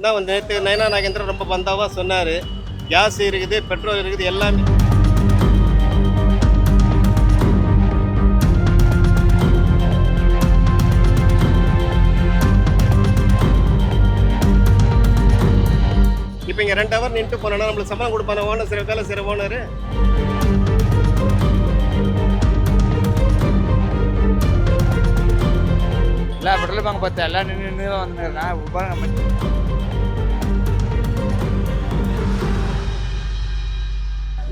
தான் வந்து நேற்று நயனா நாகேந்திரன் ரொம்ப பந்தாவாக சொன்னார். கேஸ் இருக்குது, பெட்ரோல் இருக்குது, எல்லாமே. இப்போ இங்கே 2 ஹவர் நின்று போனோன்னா நம்மளுக்கு சம்பளம் கொடுப்பான ஓனர், சில வேலை செய்கிற ஓனர். எல்லா பெட்ரோல் பங்க் பார்த்தா எல்லாம் நின்று வந்துருக்கா பாருங்க.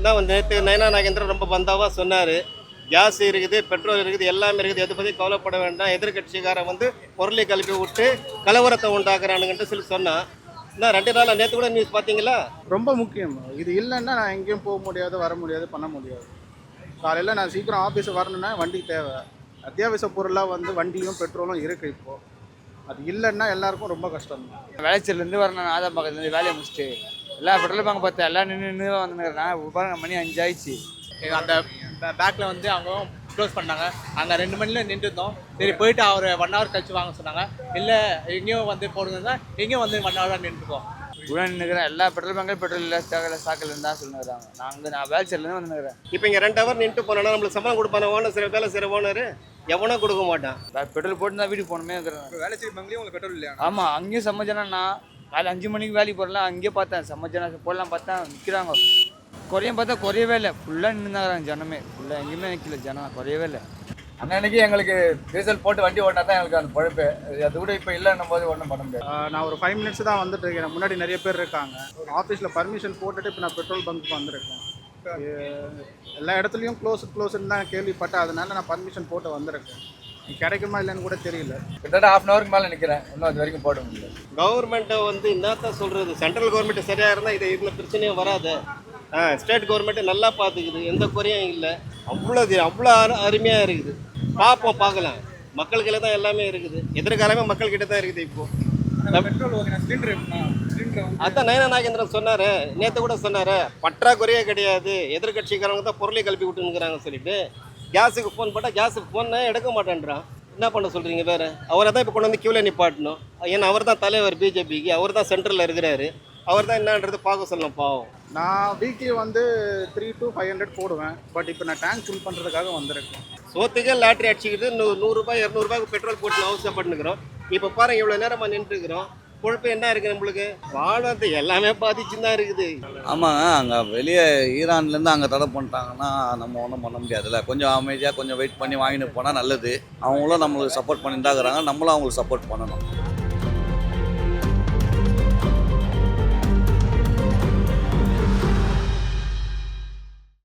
தான் வந்து நேற்று நயனா நாகேந்திரன் ரொம்ப பந்தாவாக சொன்னார். கேஸ் இருக்குது, பெட்ரோல் இருக்குது, எல்லாமே இருக்குது, எதை பற்றி கவலைப்பட வேண்டாம். எதிர்கட்சிக்காரன் வந்து பொருளை கலப்பி விட்டு கலவரத்தை உண்டாக்குறானுங்கன்ட்டு சொல்லி சொன்னான். நான் 2 நாள் நேற்று கூட நியூஸ் பார்த்தீங்களா? ரொம்ப முக்கியம். இது இல்லைன்னா நான் எங்கேயும் போக முடியாது, வர முடியாது, பண்ண முடியாது. காலையில் நான் சீக்கிரம் ஆஃபீஸு வரணுன்னா வண்டி தேவை. அத்தியாவசிய பொருளாக வந்து வண்டியும் பெட்ரோலும் இருக்குது. இப்போது அது இல்லைன்னா எல்லாருக்கும் ரொம்ப கஷ்டம் தான். வேலைச்சேரிலேருந்து வரணும், ஆதாம் பக்கத்துலேருந்து வேலையை முடிச்சுட்டு எல்லா பெட்ரோல் பங்க் பார்த்தா எல்லாம் நின்று வந்துருக்கா பாருங்க. மணி 5 ஆயிடுச்சு. அந்த பேக்கில் வந்து அவங்க க்ளோஸ் பண்ணாங்க. அங்கே 2 மணியில் நின்றுருந்தோம். சரி போயிட்டு அவர் 1 ஹவர் கழிச்சு வாங்க சொன்னாங்க. இல்லை எங்கேயும் வந்து போடுங்கன்னா எங்கேயும் வந்து 1 ஹவராக நின்றுருக்கோம். கூட நின்றுக்கிறேன். எல்லா பெட்ரோல் பங்கும் பெட்ரோல் இல்லை, ஸ்டாக்கில் இருந்தால் சொல்லுங்கிறாங்க. நான் வேலைச்சேரிலேருந்து வந்துருக்கிறேன். இப்போ இங்கே 2 ஹவர் நின்று போனோன்னா நம்மளுக்கு சம்பளம் கொடுப்பான ஓனர், சில வேலை செய்கிற ஓனர் எவனோ கொடுக்க மாட்டான். பெட்ரோல் போட்டு தான் வீட்டுக்கு போகணுமே இருக்கிறேன். வேலைச்சேரி பங்க்லேயும் உங்களுக்கு பெட்ரோல் இல்லையா? ஆமாம், அங்கேயும் சமைச்சேன்னா காலையில் 5 மணிக்கு வேலைக்கு போடலாம். அங்கேயே பார்த்தேன் சமைச்சேன்னா போடலாம் பார்த்தா நிற்கிறாங்க. குறையும் பார்த்தா குறையவே இல்லை. ஃபுல்லாக நின்றுங்கிறாங்க ஜனமே. ஃபுல்லாக எங்கேயுமே நிற்கல, ஜனம் குறையவே இல்லை. அன்னைக்கு எங்களுக்கு டீசல் போட்டு வண்டி ஓட்டினா தான் எங்களுக்கு அந்த பொழப்பு. அது கூட இப்போ இல்லைன்னும் போது ஒன்றும் பண்ண முடியாது. நான் ஒரு 5 மினிட்ஸ் தான் வந்துட்டு இருக்கேன். முன்னாடி நிறைய பேர் இருக்காங்க. ஆஃபீஸில் பர்மிஷன் போட்டுட்டு இப்போ நான் பெட்ரோல் பங்க்கு வந்திருக்கேன். எல்லா இடத்துலையும் க்ளோஸ்ன்னு தான் கேள்விப்பட்டேன். அதனால நான் பர்மிஷன் போட்டு வந்திருக்கேன். கிடைக்குமா இல்லைன்னு கூட தெரியல. கிட்டத்தட்ட 1/2 ஹவருக்கு மேலே நிற்கிறேன். இன்னும் அது வரைக்கும் போட முடியல. கவர்மெண்ட்டை வந்து என்னத்தான் சொல்கிறது, சென்ட்ரல் கவர்மெண்ட் சரியாக இருந்தால் இது இந்த பிரச்சனையும் வராது. ஸ்டேட் கவர்மெண்ட்டு நல்லா பார்த்துக்குது, எந்த குறையும் இல்லை. அவ்வளோ அருமையாக இருக்குது. பார்க்கலாம். மக்களுக்குள்ள தான் எல்லாமே இருக்குது. எதிர்காலமே மக்கள்கிட்ட தான் இருக்குது. இப்போது அதான் நயனா நாகேந்திரன் சொன்னார், நேற்று கூட சொன்னார், பற்றாக்குறையே கிடையாது, எதிர்கட்சிக்காரங்க தான் பொருளை கல்வி விட்டுனுங்கிறாங்க சொல்லிட்டு. கேஸுக்கு ஃபோன் போட்டால் கேஸுக்கு ஃபோன் எடுக்க மாட்டேன்றான். என்ன பண்ண சொல்கிறீங்க வேறு? அவரை தான் இப்போ கொண்டு வந்து கியூவில் நிப்பாட்டணும். ஏன்னா அவர் தான் தலைவர் பிஜேபிக்கு, அவர் தான் சென்ட்ரலில் இருக்கிறாரு. அவர் தான் என்னன்றது பார்க்க சொல்லணும். பாவம். நான் வீக்லி வந்து 300 to 500 போடுவேன். பட் இப்போ நான் டேங்க் ஃபில் பண்ணுறதுக்காக வந்திருக்கேன். சோத்துக்கே லாட்ரி அடிச்சுக்கிட்டு 100 ரூபாய் 200 ரூபாய்க்கு பெட்ரோல் போட்டு அவசரப்பட்டுக்கிறோம். இப்போ பாருங்கள் இவ்வளோ நேரமாக நின்றுக்கிறோம். பொழப்பு என்ன இருக்குது நம்மளுக்கு? வாழ்வது எல்லாமே பாதிச்சுன்னு தான் இருக்குது. ஆமாங்க, அங்கே வெளியே ஈரான்லேருந்து அங்கே தடை பண்ணிட்டாங்கன்னா நம்ம ஒன்றும் பண்ண முடியாதுல்ல. கொஞ்சம் அமைதியாக கொஞ்சம் வெயிட் பண்ணி வாங்கிட்டு போனால் நல்லது. அவங்களும் நம்மளுக்கு சப்போர்ட் பண்ணிட்டு தான் இருக்கிறாங்க, நம்மளும் அவங்களுக்கு சப்போர்ட் பண்ணணும்.